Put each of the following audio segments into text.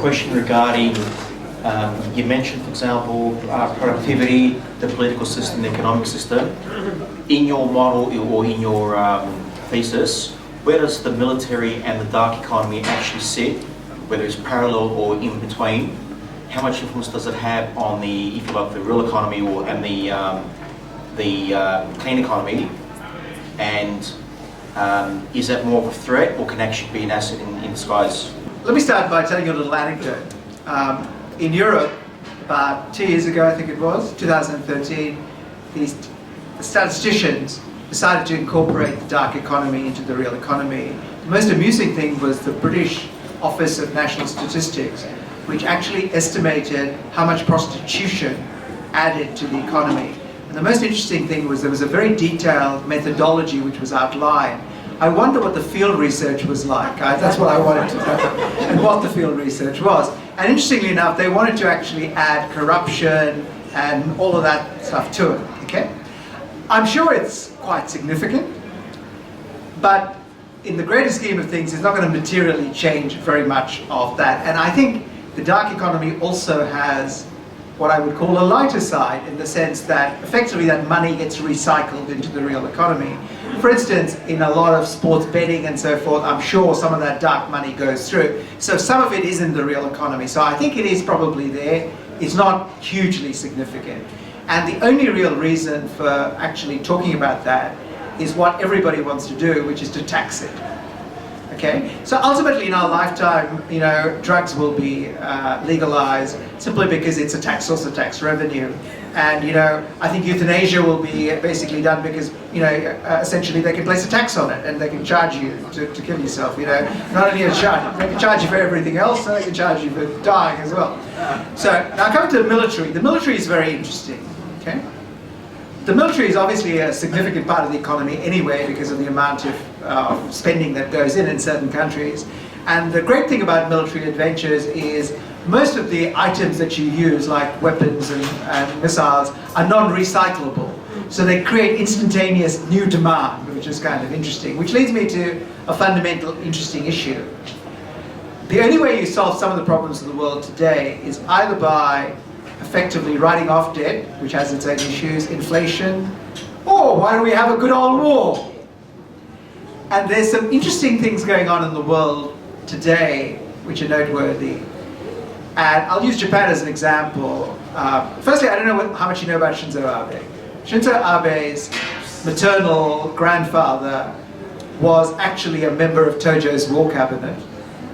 question regarding, you mentioned, for example, productivity, the political system, the economic system. In your model or in your thesis, where does the military and the dark economy actually sit, whether it's parallel or in between? How much influence does it have on the, if you like, the real economy and the clean economy? And is that more of a threat, or can actually be an asset in disguise? Let me start by telling you a little anecdote. In Europe, about 2 years ago, I think it was, 2013, the statisticians decided to incorporate the dark economy into the real economy. The most amusing thing was the British Office of National Statistics, which actually estimated how much prostitution added to the economy. And the most interesting thing was there was a very detailed methodology which was outlined. I wonder what the field research was like. That's what I wanted to know, and what the field research was. And interestingly enough, they wanted to actually add corruption and all of that stuff to it, okay? I'm sure it's quite significant, but in the greater scheme of things, it's not going to materially change very much of that. And I think the dark economy also has what I would call a lighter side, in the sense that effectively that money gets recycled into the real economy. For instance, in a lot of sports betting and so forth, I'm sure some of that dark money goes through. So some of it is in the real economy. So I think it is probably there. It's not hugely significant. And the only real reason for actually talking about that is what everybody wants to do, which is to tax it. Okay? So ultimately in our lifetime, you know, drugs will be legalized simply because it's a tax source of tax revenue. And, you know, I think euthanasia will be basically done because, you know, essentially they can place a tax on it and they can charge you to kill yourself, you know. Not only a charge, they can charge you for everything else, they can charge you for dying as well. So now coming to the military. The military is very interesting, okay? The military is obviously a significant part of the economy anyway because of the amount of spending that goes in certain countries. And the great thing about military adventures is most of the items that you use, like weapons and missiles, are non-recyclable. So they create instantaneous new demand, which is kind of interesting. Which leads me to a fundamental interesting issue. The only way you solve some of the problems of the world today is either by effectively writing off debt, which has its own issues, inflation, or why don't we have a good old war? And there's some interesting things going on in the world today which are noteworthy. And I'll use Japan as an example. Firstly, I don't know how much you know about Shinzo Abe. Shinzo Abe's maternal grandfather was actually a member of Tojo's war cabinet,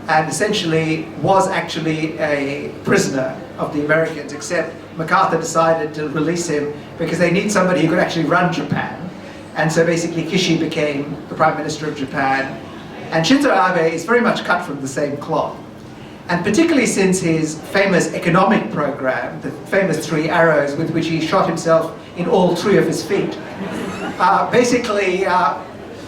and essentially was actually a prisoner of the Americans, except MacArthur decided to release him because they need somebody who could actually run Japan. And so basically Kishi became the Prime Minister of Japan. And Shinzo Abe is very much cut from the same cloth. And particularly since his famous economic program, the famous 3 arrows with which he shot himself in all 3 of his feet,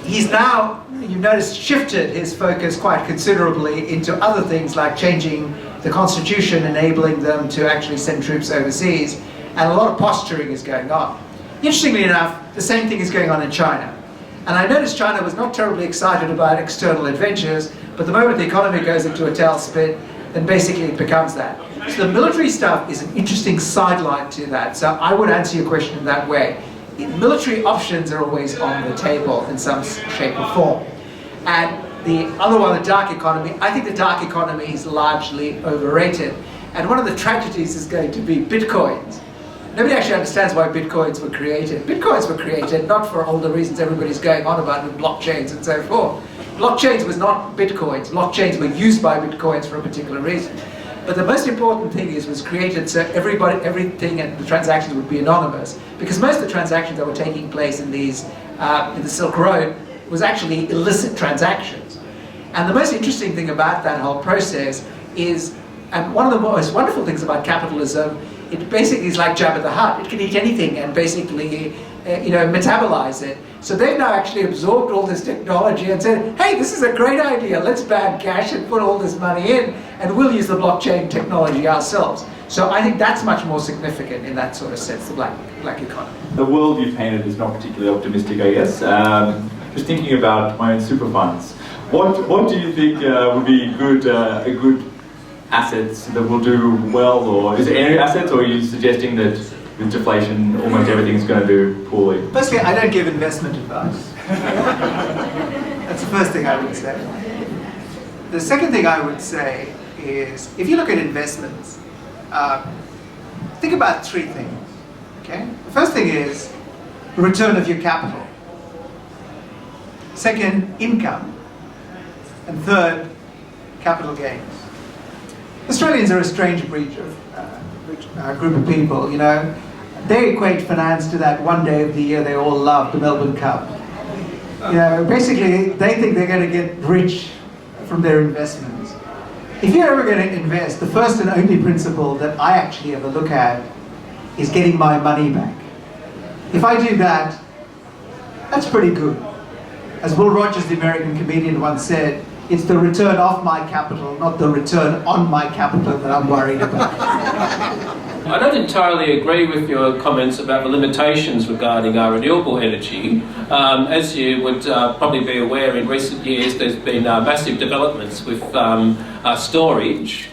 he's now, you've noticed, shifted his focus quite considerably into other things like changing the constitution, enabling them to actually send troops overseas, and a lot of posturing is going on. Interestingly enough, the same thing is going on in China. And I noticed China was not terribly excited about external adventures, but the moment the economy goes into a tailspin, then basically it becomes that. So the military stuff is an interesting sideline to that. So I would answer your question in that way. Military options are always on the table in some shape or form. And the other one, the dark economy, I think the dark economy is largely overrated. And one of the tragedies is going to be bitcoins. Nobody actually understands why bitcoins were created. Bitcoins were created not for all the reasons everybody's going on about with blockchains and so forth. Blockchains was not bitcoins. Blockchains were used by bitcoins for a particular reason. But the most important thing is, was created so everything and the transactions would be anonymous. Because most of the transactions that were taking place in these, in the Silk Road was actually illicit transactions. And the most interesting thing about that whole process is, and one of the most wonderful things about capitalism, it basically is like Jabba the Hutt. It can eat anything and basically, metabolize it. So they've now actually absorbed all this technology and said, hey, this is a great idea. Let's ban cash and put all this money in, and we'll use the blockchain technology ourselves. So I think that's much more significant in that sort of sense, the black economy. The world you painted is not particularly optimistic, I guess. Just thinking about my own super funds. What do you think would be a good assets that will do well, or is it any assets, or are you suggesting that with deflation almost everything's going to do poorly? Firstly, I don't give investment advice. That's the first thing I would say. The second thing I would say is, if you look at investments, think about three things. Okay? The first thing is the return of your capital. Second, income. And third, capital gains. Australians are a strange breed of group of people, you know. They equate finance to that one day of the year they all love, the Melbourne Cup. You know, basically, they think they're going to get rich from their investments. If you're ever going to invest, the first and only principle that I actually ever look at is getting my money back. If I do that, that's pretty good. As Will Rogers, the American comedian, once said, it's the return of my capital, not the return on my capital that I'm worried about. I don't entirely agree with your comments about the limitations regarding our renewable energy. As you would probably be aware, in recent years there's been massive developments with storage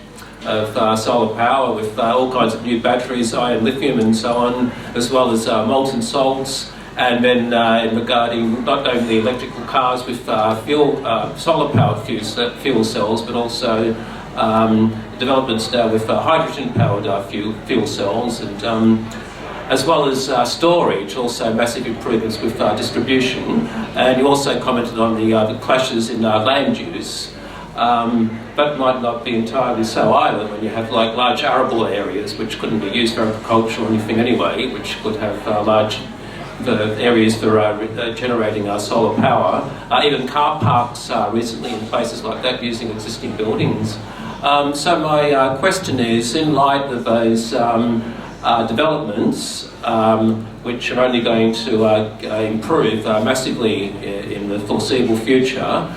of solar power, with all kinds of new batteries, iron, lithium and so on, as well as molten salts. And then regarding not only electrical cars with solar-powered fuel cells, but also developments now with hydrogen-powered fuel cells, and as well as storage, also massive improvements with distribution. And you also commented on the clashes in land use. But might not be entirely so either when you have like large arable areas which couldn't be used for agriculture or anything anyway, which could have large areas for generating solar power. Even car parks recently in places like that using existing buildings. So my question is, in light of those developments, which are only going to improve massively in the foreseeable future,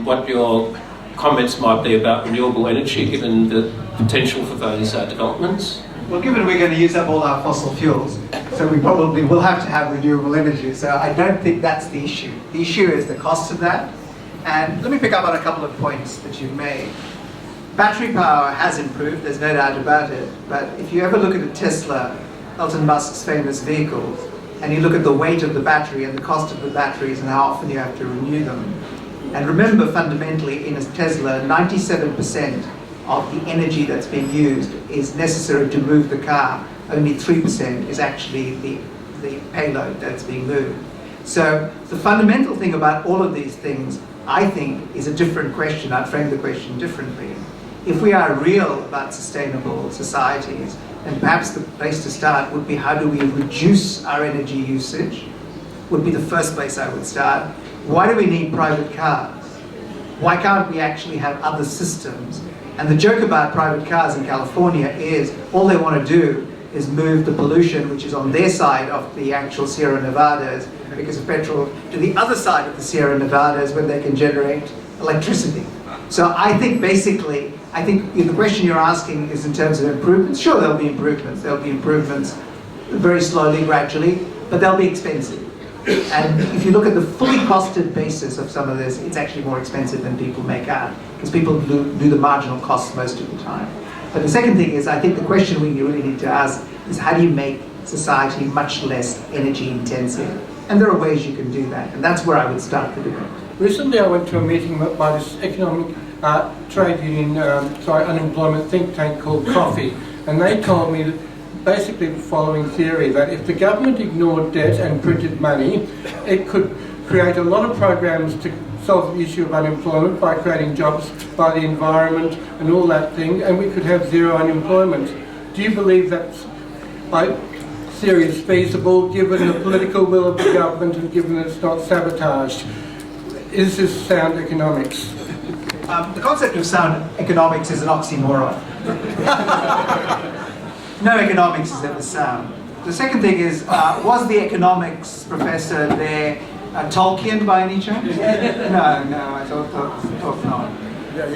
what your comments might be about renewable energy, given the potential for those developments? Well, given we're going to use up all our fossil fuels, so we probably will have to have renewable energy, so I don't think that's the issue. The issue is the cost of that. And let me pick up on a couple of points that you've made. Battery power has improved, there's no doubt about it, but if you ever look at a Tesla, Elon Musk's famous vehicle, and you look at the weight of the battery and the cost of the batteries and how often you have to renew them, and remember fundamentally in a Tesla, 97% of the energy that's being used is necessary to move the car. Only 3% is actually the payload that's being moved. So the fundamental thing about all of these things, I think, is a different question. I'd frame the question differently. If we are real about sustainable societies, then perhaps the place to start would be, how do we reduce our energy usage? Would be the first place I would start. Why do we need private cars? Why can't we actually have other systems? And the joke about private cars in California is all they want to do is move the pollution, which is on their side of the actual Sierra Nevadas, because of petrol, to the other side of the Sierra Nevadas where they can generate electricity. So I think basically, the question you're asking is in terms of improvements. Sure, there'll be improvements. There'll be improvements very slowly, gradually, but they'll be expensive. And if you look at the fully costed basis of some of this, it's actually more expensive than people make out, because people do the marginal costs most of the time. But the second thing is, I think the question we really need to ask is, how do you make society much less energy intensive? And there are ways you can do that, and that's where I would start the debate. Recently I went to a meeting by this economic trade union, unemployment think tank called Coffee, and they told me that basically the following theory, that if the government ignored debt and printed money, it could create a lot of programs to solve the issue of unemployment by creating jobs, by the environment and all that thing, and we could have zero unemployment. Do you believe that theory is feasible, given the political will of the government and given that it's not sabotaged? Is this sound economics? The concept of sound economics is an oxymoron. No economics is ever sound. The second thing is, was the economics professor there Tolkien by any chance? No, I thought not.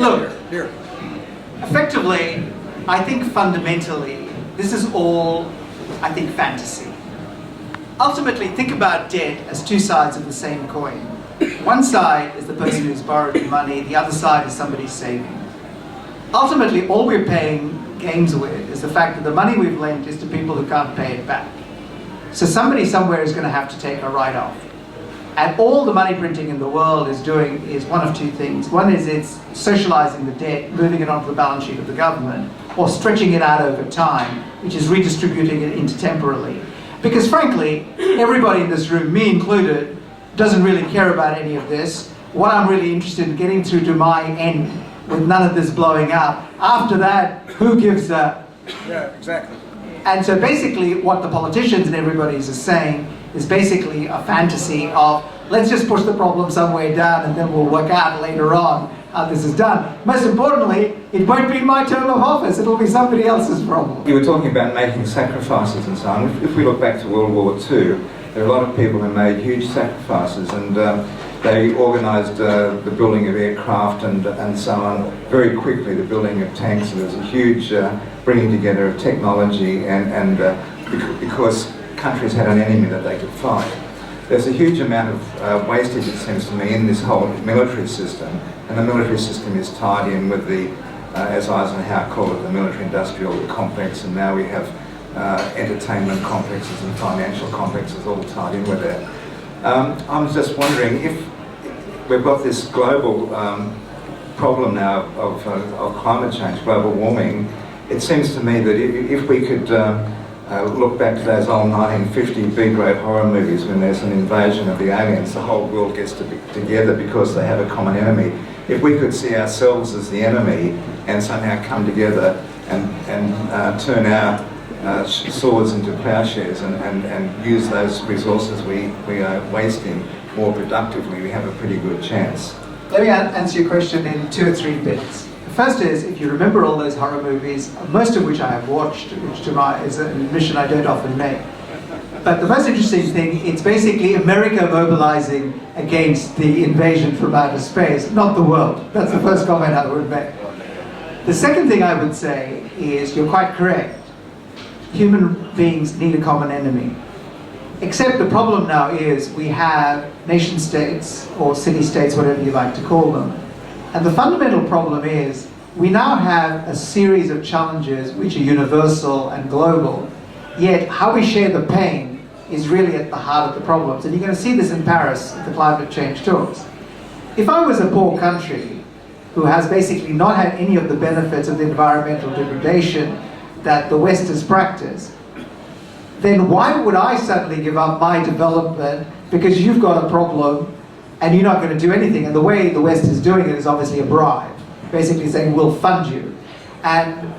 Look, effectively, I think fundamentally, this is all, I think, fantasy. Ultimately, think about debt as two sides of the same coin. One side is the person who's borrowed the money, the other side is somebody's saving. ultimately all we're paying games with is the fact that the money we've lent is to people who can't pay it back. So somebody somewhere is going to have to take a write-off. And all the money printing in the world is doing is one of two things. One is it's socializing the debt, moving it onto the balance sheet of the government, or stretching it out over time, which is redistributing it intertemporally. Because frankly, everybody in this room, me included, doesn't really care about any of this. What I'm really interested in getting through to my end with none of this blowing up. After that, who gives a... Yeah, exactly. And so basically what the politicians and everybody is saying is basically a fantasy of, let's just push the problem somewhere down and then we'll work out later on how this is done. Most importantly, it won't be my term of office, it'll be somebody else's problem. You were talking about making sacrifices and so on. If we look back to World War II, there are a lot of people who made huge sacrifices, and they organised the building of aircraft and so on very quickly, the building of tanks, and there was a huge bringing together of technology and because countries had an enemy that they could fight. There's a huge amount of wastage, it seems to me, in this whole military system, and the military system is tied in with the, as Eisenhower called it, the military-industrial complex, and now we have entertainment complexes and financial complexes all tied in with that. I'm just wondering if we've got this global problem now of climate change, global warming. It seems to me that if we could look back to those old 1950 B-grade horror movies when there's an invasion of the aliens, the whole world gets together because they have a common enemy. If we could see ourselves as the enemy and somehow come together and turn our swords into plowshares and use those resources we are wasting more productively, we have a pretty good chance. Let me answer your question in 2 or 3 bits. The first is, if you remember all those horror movies, most of which I have watched, which is an admission I don't often make. But the most interesting thing, it's basically America mobilizing against the invasion from outer space, not the world. That's the first comment I would make. The second thing I would say is, you're quite correct. Human beings need a common enemy. Except the problem now is we have nation states or city states, whatever you like to call them. And the fundamental problem is we now have a series of challenges which are universal and global, yet how we share the pain is really at the heart of the problems. And you're going to see this in Paris at the climate change talks. If I was a poor country who has basically not had any of the benefits of the environmental degradation that the West has practiced, then why would I suddenly give up my development because you've got a problem and you're not going to do anything? And the way the West is doing it is obviously a bribe, basically saying we'll fund you. And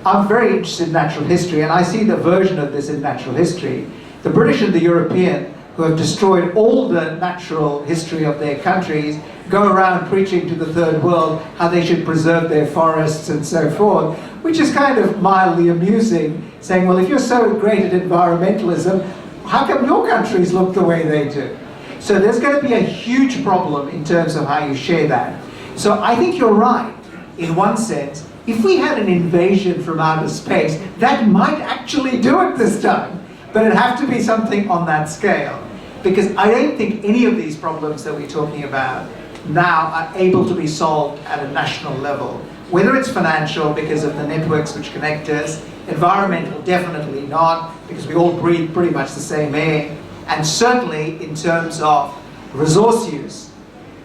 I'm very interested in natural history, and I see the version of this in natural history. The British and the European, who have destroyed all the natural history of their countries, go around preaching to the third world how they should preserve their forests and so forth, which is kind of mildly amusing, saying, well, if you're so great at environmentalism, how come your countries look the way they do? So there's going to be a huge problem in terms of how you share that. So I think you're right, in one sense. If we had an invasion from outer space, that might actually do it this time. But it'd have to be something on that scale. Because I don't think any of these problems that we're talking about now are able to be solved at a national level. Whether it's financial, because of the networks which connect us, environmental, definitely not, because we all breathe pretty much the same air, and certainly in terms of resource use.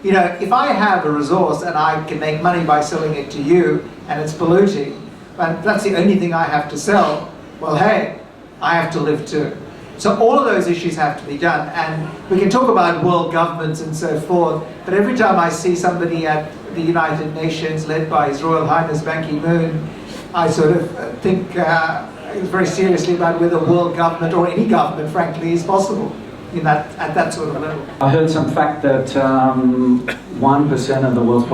You know, if I have a resource and I can make money by selling it to you, and it's polluting, but that's the only thing I have to sell, well, hey, I have to live too. So all of those issues have to be done, and we can talk about world governments and so forth, but every time I see somebody at the United Nations led by His Royal Highness Ban Ki-moon, I sort of think very seriously about whether world government or any government, frankly, is possible in that, at that sort of level. I heard some fact that 1% of the world's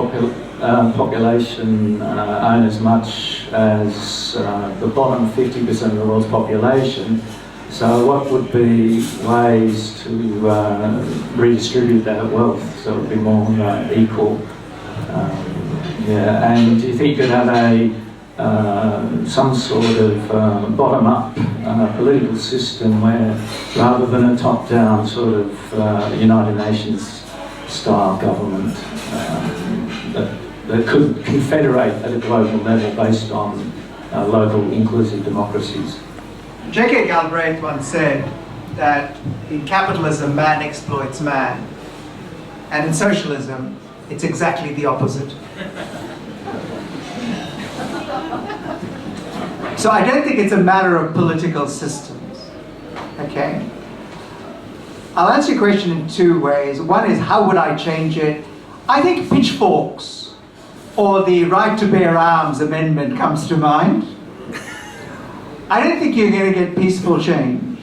population own as much as the bottom 50% of the world's population. So what would be ways to redistribute that wealth so it would be more equal? Yeah, and do you think you could have a some sort of bottom-up political system where, rather than a top-down sort of United Nations style government, that that could confederate at a global level based on local inclusive democracies. J.K. Galbraith once said that in capitalism, man exploits man, and in socialism, it's exactly the opposite. So I don't think it's a matter of political systems, okay? I'll answer your question in two ways. One is, how would I change it? I think pitchforks or the right to bear arms amendment comes to mind. I don't think you're going to get peaceful change.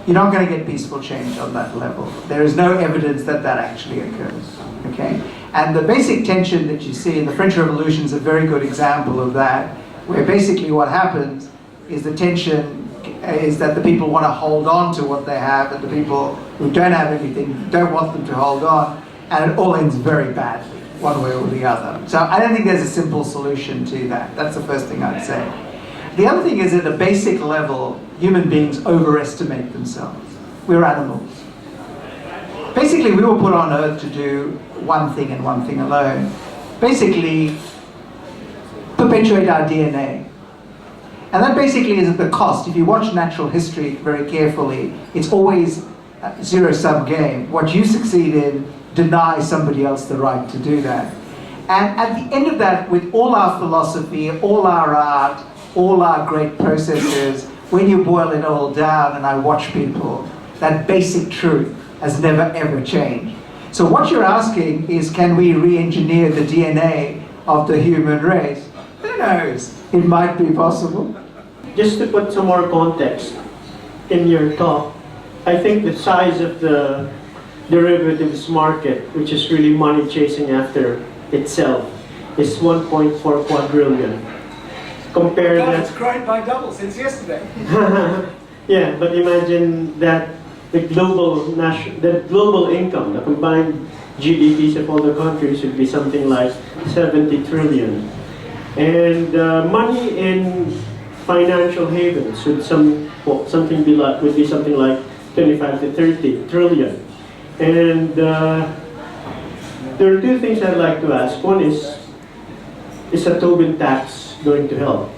You're not going to get peaceful change on that level. There is no evidence that that actually occurs, okay? And the basic tension that you see in the French Revolution is a very good example of that, where basically what happens is the tension is that the people want to hold on to what they have, and the people who don't have anything don't want them to hold on, and it all ends very badly, one way or the other. So I don't think there's a simple solution to that. That's the first thing I'd say. The other thing is, at a basic level, human beings overestimate themselves. We're animals. Basically, we were put on Earth to do one thing and one thing alone. Basically, perpetuate our DNA. And that basically is at the cost. If you watch natural history very carefully, it's always a zero-sum game. What you succeed in denies somebody else the right to do that. And at the end of that, with all our philosophy, all our art, all our great processes, when you boil it all down and I watch people, that basic truth has never ever changed. So what you're asking is, can we re-engineer the DNA of the human race? Who knows? It might be possible. Just to put some more context in your talk, I think the size of the derivatives market, which is really money chasing after itself, is 1.4 quadrillion. Compare that. It's grown by double since yesterday. Yeah, but imagine that the global income, the combined GDPs of all the countries would be something like 70 trillion. And money in financial havens would would be something like 25 to 30 trillion. And there are two things I'd like to ask. One is a Tobin tax going to help?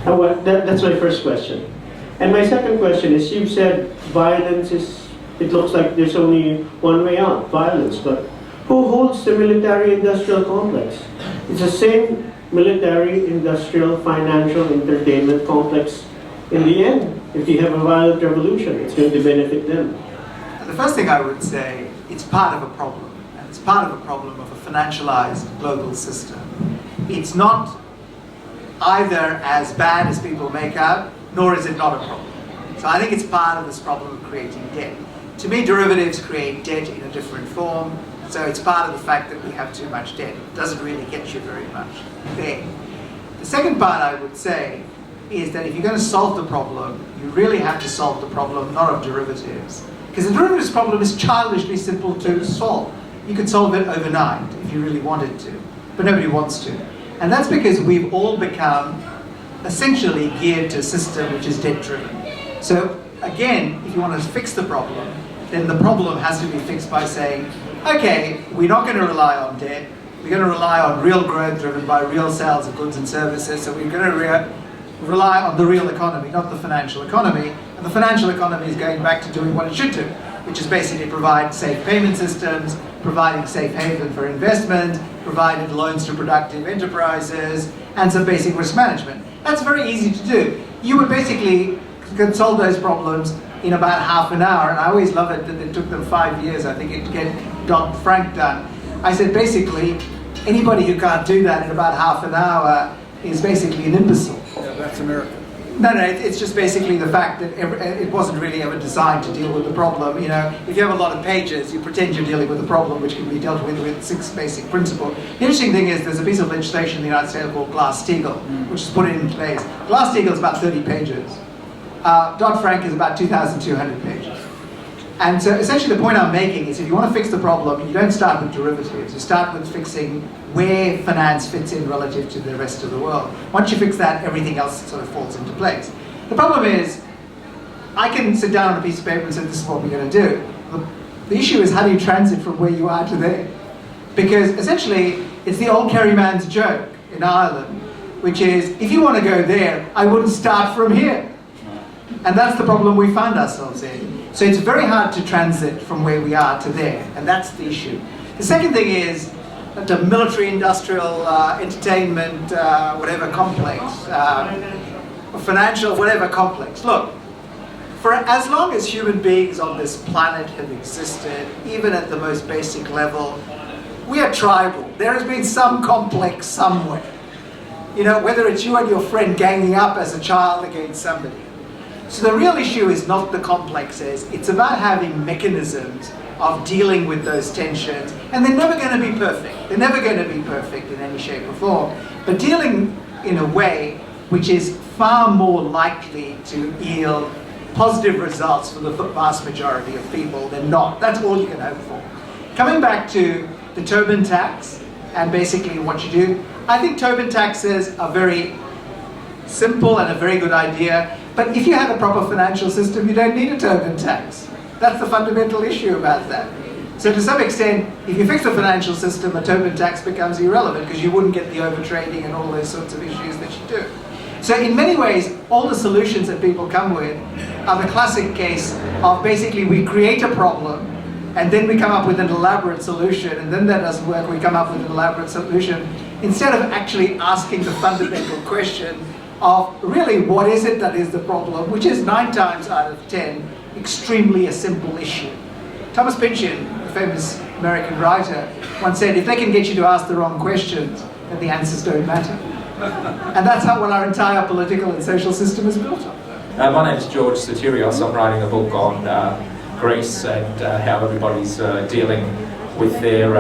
And that's my first question. And my second question is, you've said violence is, it looks like there's only one way out, violence, but who holds the military-industrial complex? It's the same military, industrial, financial, entertainment complex. In the end, if you have a violent revolution, it's going to benefit them. The first thing I would say, it's part of a problem. And it's part of a problem of a financialized global system. It's not either as bad as people make out, nor is it not a problem. So I think it's part of this problem of creating debt. To me, derivatives create debt in a different form. So it's part of the fact that we have too much debt. It doesn't really get you very much there. The second part I would say is that if you're going to solve the problem, you really have to solve the problem not of derivatives. Because the derivatives problem is childishly simple to solve. You could solve it overnight if you really wanted to, but nobody wants to. And that's because we've all become essentially geared to a system which is debt-driven. So again, if you want to fix the problem, then the problem has to be fixed by saying, okay, we're not going to rely on debt, we're going to rely on real growth driven by real sales of goods and services, so we're going to rely on the real economy, not the financial economy, and the financial economy is going back to doing what it should do, which is basically provide safe payment systems, providing safe haven for investment, providing loans to productive enterprises, and some basic risk management. That's very easy to do. You would basically can solve those problems in about half an hour, and I always love it that it took them 5 years, I think, to get Dodd-Frank done. I said basically, anybody who can't do that in about half an hour is basically an imbecile. Yeah, that's America. No, it's just basically the fact that it wasn't really ever designed to deal with the problem. You know, if you have a lot of pages, you pretend you're dealing with a problem which can be dealt with 6 basic principles. The interesting thing is there's a piece of legislation in the United States called Glass-Steagall, which is put in place. Glass-Steagall is about 30 pages. Dodd-Frank is about 2,200 pages. And so essentially the point I'm making is if you want to fix the problem, you don't start with derivatives. You start with fixing where finance fits in relative to the rest of the world. Once you fix that, everything else sort of falls into place. The problem is, I can sit down on a piece of paper and say, this is what we're going to do. The issue is, how do you transit from where you are to there? Because essentially, It's the old Kerryman's joke in Ireland, which is, if you want to go there, I wouldn't start from here. And that's the problem we find ourselves in. So it's very hard to transit from where we are to there, and that's the issue. The second thing is the military-industrial, entertainment, whatever complex, financial, whatever complex. Look, for as long as human beings on this planet have existed, even at the most basic level, we are tribal. There has been some complex somewhere. You know, whether it's you and your friend ganging up as a child against somebody. So the real issue is not the complexes, it's about having mechanisms of dealing with those tensions, and they're never going to be perfect. They're never going to be perfect in any shape or form, but dealing in a way which is far more likely to yield positive results for the vast majority of people than not. That's all you can hope for. Coming back to the Tobin tax and basically what you do, I think Tobin taxes are very simple and a very good idea, but if you have a proper financial system, you don't need a Tobin tax. That's the fundamental issue about that. So to some extent, if you fix the financial system, a Tobin tax becomes irrelevant because you wouldn't get the overtrading and all those sorts of issues that you do. So in many ways, all the solutions that people come with are the classic case of basically we create a problem and then we come up with an elaborate solution, and then that doesn't work, we come up with an elaborate solution, instead of actually asking the fundamental question of really what is it that is the problem, which is 9 times out of 10 extremely a simple issue. Thomas Pynchon, the famous American writer, once said, if they can get you to ask the wrong questions, then the answers don't matter. And that's how well our entire political and social system is built on. My name is George Satyjit. I'm writing a book on Greece and how everybody's dealing with their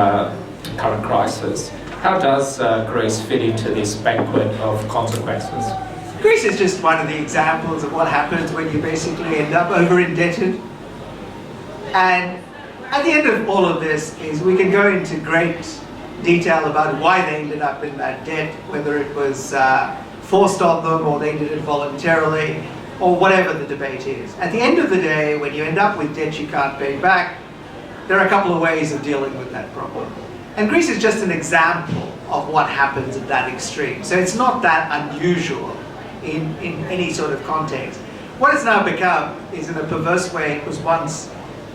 current crisis. How does Greece fit into this banquet of consequences? Greece is just one of the examples of what happens when you basically end up over-indebted. And at the end of all of this is we can go into great detail about why they ended up in that debt, whether it was forced on them or they did it voluntarily, or whatever the debate is. At the end of the day, when you end up with debt you can't pay back, there are a couple of ways of dealing with that problem. And Greece is just an example of what happens at that extreme. So it's not that unusual in any sort of context. What it's now become is, in a perverse way, it was once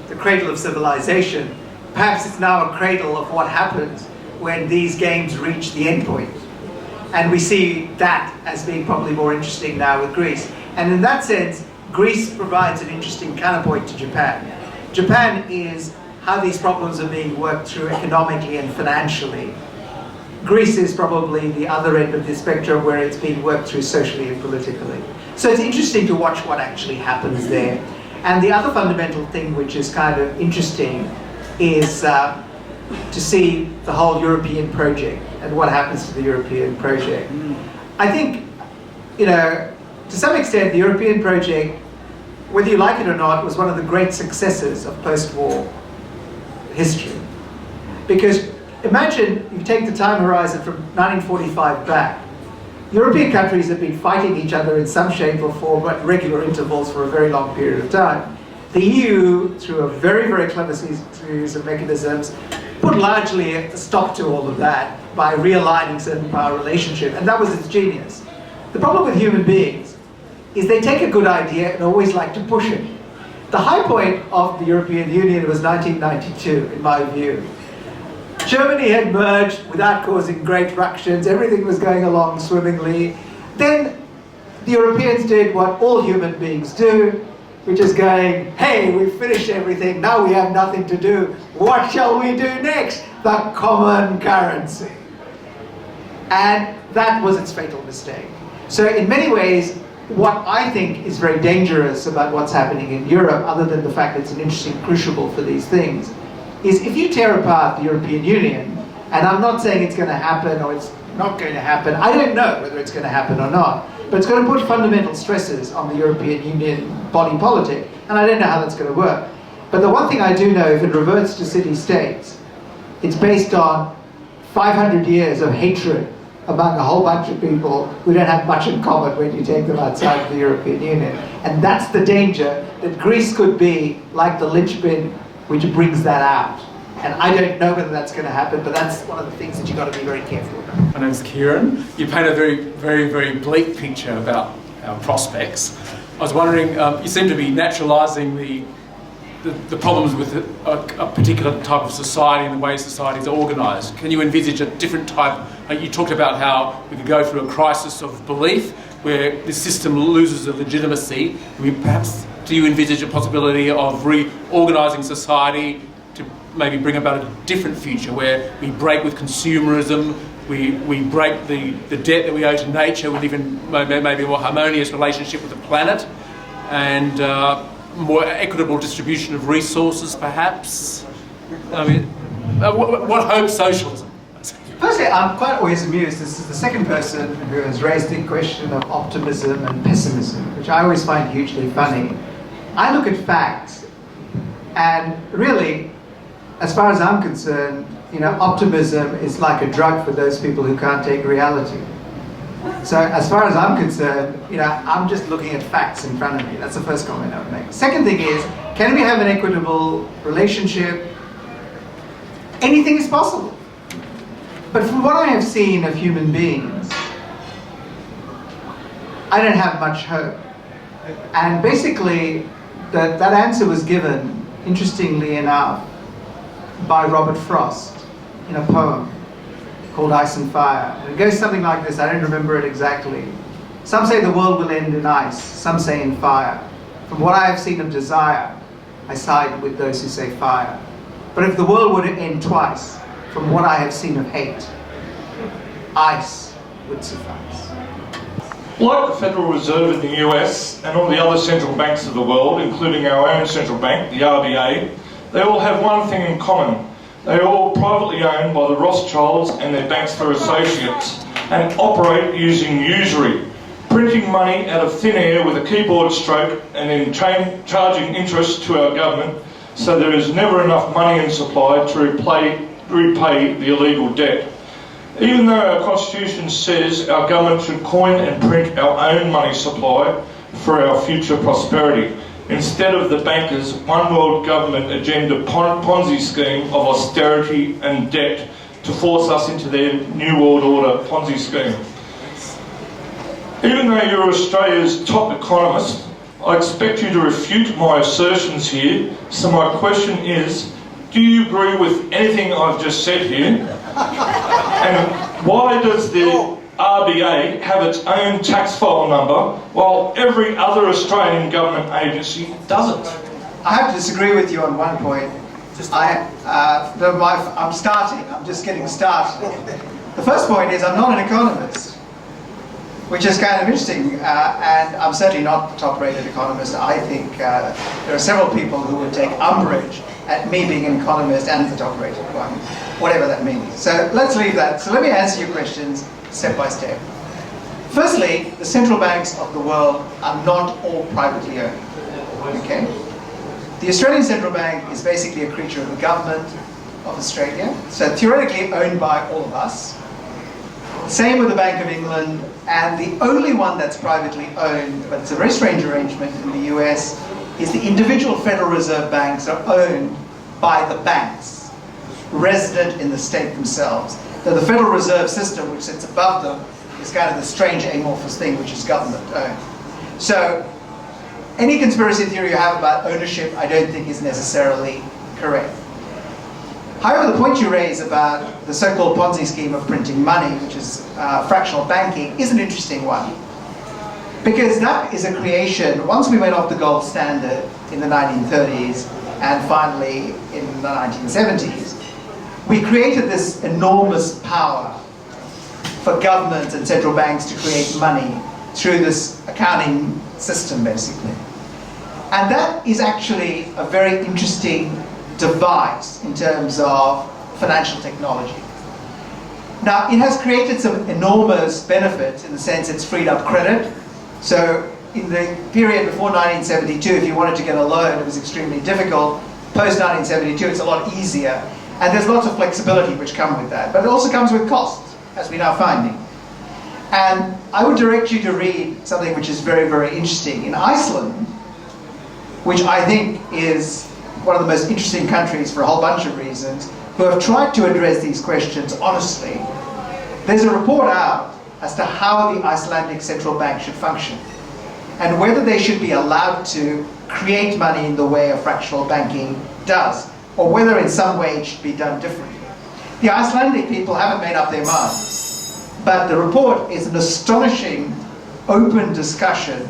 the cradle of civilization. Perhaps it's now a cradle of what happens when these games reach the end point. And we see that as being probably more interesting now with Greece. And in that sense, Greece provides an interesting counterpoint to Japan. Japan is how these problems are being worked through economically and financially. Greece is probably the other end of the spectrum where it's being worked through socially and politically. So it's interesting to watch what actually happens there. And the other fundamental thing which is kind of interesting is to see the whole European project and what happens to the European project. I think, you know, to some extent the European project, whether you like it or not, was one of the great successes of post-war history. Because imagine you take the time horizon from 1945 back. European countries have been fighting each other in some shape or form at regular intervals for a very long period of time. The EU, through a very, very clever series of mechanisms, put largely a stop to all of that by realigning certain power relationships, and that was its genius. The problem with human beings is they take a good idea and always like to push it. The high point of the European Union was 1992, in my view. Germany had merged without causing great ructions, everything was going along swimmingly. Then the Europeans did what all human beings do, which is going, hey, we've finished everything, now we have nothing to do. What shall we do next? The common currency. And that was its fatal mistake. So in many ways, what I think is very dangerous about what's happening in Europe, other than the fact that it's an interesting crucible for these things, is if you tear apart the European Union, and I'm not saying it's going to happen or it's not going to happen, I don't know whether it's going to happen or not, but it's going to put fundamental stresses on the European Union body politic, and I don't know how that's going to work. But the one thing I do know, if it reverts to city-states, it's based on 500 years of hatred among a whole bunch of people who don't have much in common when you take them outside of the European Union. And that's the danger, that Greece could be like the linchpin which brings that out. And I don't know whether that's going to happen, but that's one of the things that you've got to be very careful about. My name's Kieran. You paint a very bleak picture about our prospects. I was wondering, you seem to be naturalising the problems with a particular type of society and the way societies are organised. Can you envisage a different type? You talked about how we could go through a crisis of belief where the system loses a legitimacy. Perhaps do you envisage a possibility of reorganising society to maybe bring about a different future where we break with consumerism, we break the debt that we owe to nature, we live in maybe a more harmonious relationship with the planet, and more equitable distribution of resources, perhaps? I mean, what hope socialism? Firstly, I'm quite always amused. This is the second person who has raised the question of optimism and pessimism, which I always find hugely funny. I look at facts, and really, as far as I'm concerned, optimism is like a drug for those people who can't take reality. So as far as I'm concerned, I'm just looking at facts in front of me. That's the first comment I would make. Second thing is, can we have an equitable relationship? Anything is possible. But from what I have seen of human beings, I don't have much hope. And basically, that answer was given, interestingly enough, by Robert Frost in a poem called Ice and Fire. And it goes something like this, I don't remember it exactly. Some say the world will end in ice, some say in fire. From what I have seen of desire, I side with those who say fire. But if the world were to end twice, from what I have seen of hate, ice would suffice. Like the Federal Reserve in the US and all the other central banks of the world, including our own central bank, the RBA, they all have one thing in common. They are all privately owned by the Rothschilds and their bankster associates and operate using usury, printing money out of thin air with a keyboard stroke and then charging interest to our government, so there is never enough money in supply to repay the illegal debt. Even though our Constitution says our government should coin and print our own money supply for our future prosperity, instead of the bankers' one world government agenda Ponzi scheme of austerity and debt to force us into their New World Order Ponzi scheme. Even though you're Australia's top economist, I expect you to refute my assertions here, so my question is, do you agree with anything I've just said here? And why does the RBA have its own tax file number while every other Australian government agency doesn't? I have to disagree with you on one point. I'm just getting started. The first point is I'm not an economist, which is kind of interesting, and I'm certainly not the top-rated economist. I think there are several people who would take umbrage at me being an economist and the top-rated one, whatever that means. So let's leave that. So let me answer your questions step by step. Firstly, the central banks of the world are not all privately owned. Okay? The Australian Central Bank is basically a creature of the government of Australia, so theoretically owned by all of us. Same with the Bank of England, and the only one that's privately owned, but it's a very strange arrangement in the US, is the individual Federal Reserve banks are owned by the banks, resident in the state themselves. So the Federal Reserve System, which sits above them, is kind of the strange amorphous thing which is government owned. So any conspiracy theory you have about ownership, I don't think is necessarily correct. However, the point you raise about the so-called Ponzi scheme of printing money, which is fractional banking, is an interesting one. Because that is a creation, once we went off the gold standard in the 1930s and finally in the 1970s, we created this enormous power for governments and central banks to create money through this accounting system, basically. And that is actually a very interesting device in terms of financial technology. Now, it has created some enormous benefits in the sense it's freed up credit. So in the period before 1972, if you wanted to get a loan, it was extremely difficult. Post 1972, it's a lot easier. And there's lots of flexibility which come with that. But it also comes with costs, as we're now finding. And I would direct you to read something which is very, very interesting. In Iceland, which I think is one of the most interesting countries for a whole bunch of reasons, who have tried to address these questions honestly. There's a report out as to how the Icelandic central bank should function and whether they should be allowed to create money in the way a fractional banking does, or whether in some way it should be done differently. The Icelandic people haven't made up their minds, but the report is an astonishing open discussion,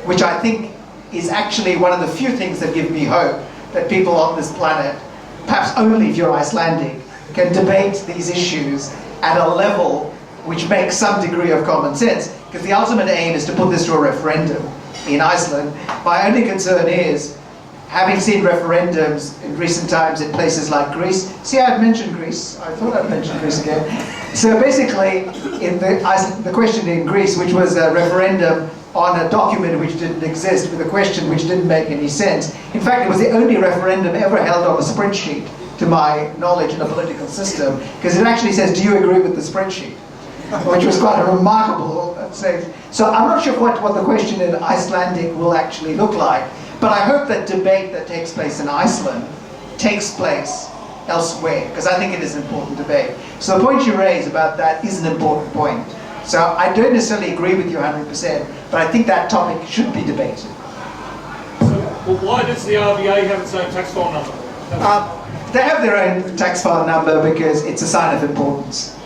which I think is actually one of the few things that give me hope that people on this planet, perhaps only if you're Icelandic, can debate these issues at a level which makes some degree of common sense, because the ultimate aim is to put this to a referendum in Iceland. My only concern is, having seen referendums in recent times in places like Greece, see, I've mentioned Greece, I thought I'd mentioned Greece again. So basically, in the question in Greece, which was a referendum on a document which didn't exist, with a question which didn't make any sense. In fact, it was the only referendum ever held on a spreadsheet, to my knowledge, in a political system, because it actually says, do you agree with the spreadsheet? Which was quite a remarkable thing. So I'm not sure what the question in Icelandic will actually look like, but I hope that debate that takes place in Iceland takes place elsewhere, because I think it is an important debate. So the point you raise about that is an important point. So I don't necessarily agree with you 100%, but I think that topic should be debated. So, well, why does the RBA have its own tax file number? They have their own tax file number because it's a sign of importance.